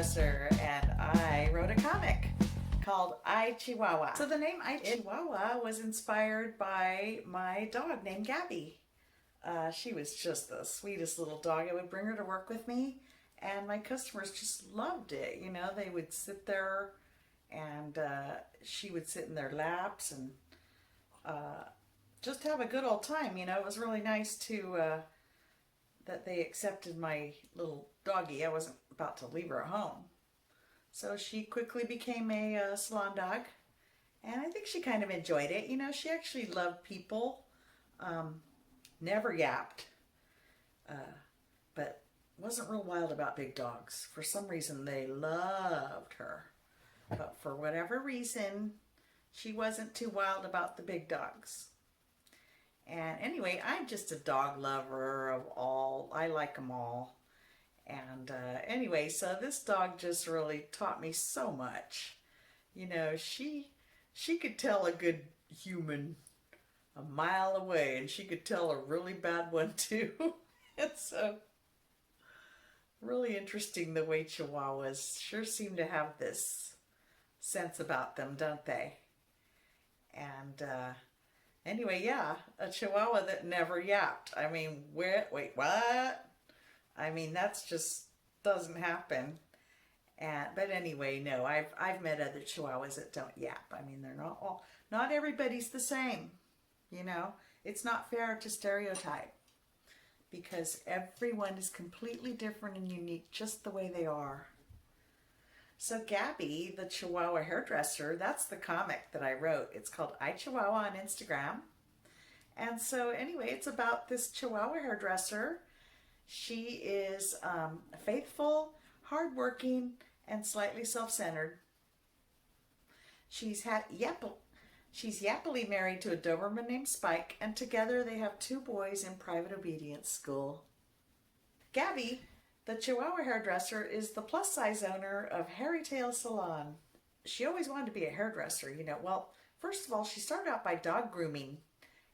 Hairdresser, and I wrote a comic called I-Chihuahua. So the name I-Chihuahua was inspired by my dog named Gabby. She was just the sweetest little dog. I would bring her to work with me, and my customers just loved it. You know, they would sit there, and she would sit in their laps and just have a good old time. You know, it was really nice to that they accepted my little doggie. I wasn't about to leave her at home. So she quickly became a salon dog, and I think she kind of enjoyed it. You know, she actually loved people, never yapped, but wasn't real wild about big dogs. For some reason, they loved her, but for whatever reason, she wasn't too wild about the big dogs. And anyway, I'm just a dog lover of all. I like them all. And anyway, so this dog just really taught me so much. You know, she could tell a good human a mile away, and she could tell a really bad one too. And so, really interesting the way Chihuahuas sure seem to have this sense about them, don't they? And anyway, yeah, a Chihuahua that never yapped. I mean, wait, what? I mean, that's just doesn't happen. But anyway, no, I've met other Chihuahuas that don't yap. I mean, they're not everybody's the same. You know, it's not fair to stereotype, because everyone is completely different and unique just the way they are. So Gabby the Chihuahua Hairdresser, that's the comic that I wrote. It's called I-Chihuahua on Instagram. And so anyway, it's about this Chihuahua hairdresser. She is faithful, hardworking, and slightly self-centered. She's yappily married to a Doberman named Spike, and together they have 2 boys in private obedience school. Gabby, the Chihuahua hairdresser, is the plus-size owner of Hairy Tail Salon. She always wanted to be a hairdresser, you know. Well, first of all, she started out by dog grooming,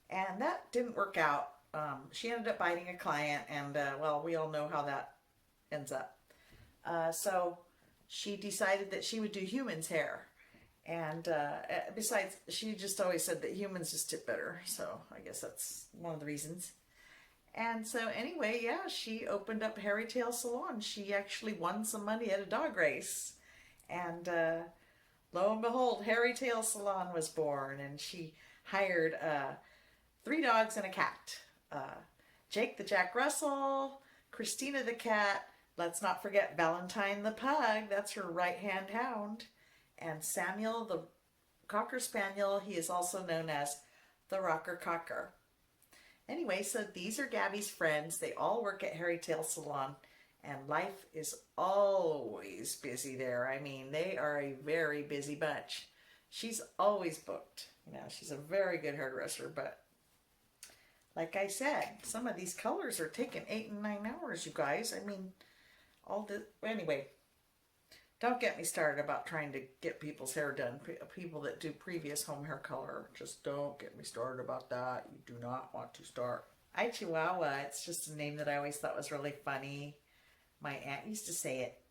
and that didn't work out. She ended up biting a client, and well, we all know how that ends up. So she decided that she would do humans' hair. And besides, she just always said that humans just tip better. So I guess that's one of the reasons. And so anyway, yeah, she opened up Hairy Tail Salon. She actually won some money at a dog race. And lo and behold, Hairy Tail Salon was born. And she hired 3 dogs and a cat. Jake the Jack Russell, Christina the cat, let's not forget Valentine the pug, that's her right-hand hound, and Samuel the Cocker Spaniel. He is also known as the Rocker Cocker. Anyway, so these are Gabby's friends. They all work at Hairy Tail Salon, and life is always busy there. I mean, they are a very busy bunch. She's always booked. You know, she's a very good hairdresser, but like I said, some of these colors are taking 8 and 9 hours, you guys. I mean, anyway, don't get me started about trying to get people's hair done. People that do previous home hair color, just don't get me started about that. You do not want to start. I-Chihuahua, it's just a name that I always thought was really funny. My aunt used to say it,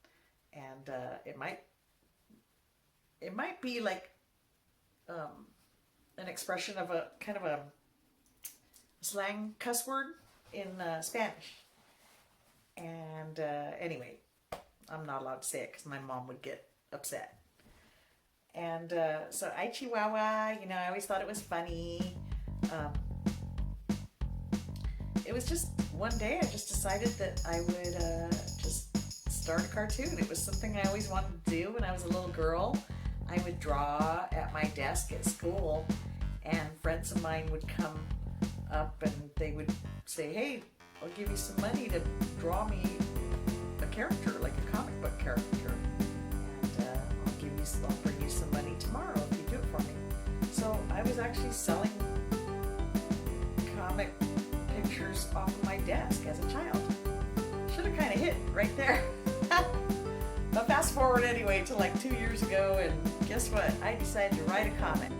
and it might be like an expression of a kind of a slang cuss word in Spanish. And anyway, I'm not allowed to say it because my mom would get upset. And so I-Chihuahua, you know, I always thought it was funny. It was just one day I just decided that I would just start a cartoon. It was something I always wanted to do when I was a little girl. I would draw at my desk at school, and friends of mine would come up and they would say, hey, I'll give you some money to draw me a character, like a comic book character, and I'll bring you some money tomorrow if you do it for me. So I was actually selling comic pictures off of my desk as a child. Should have kind of hit right there. But fast forward anyway to like 2 years ago, and guess what? I decided to write a comic.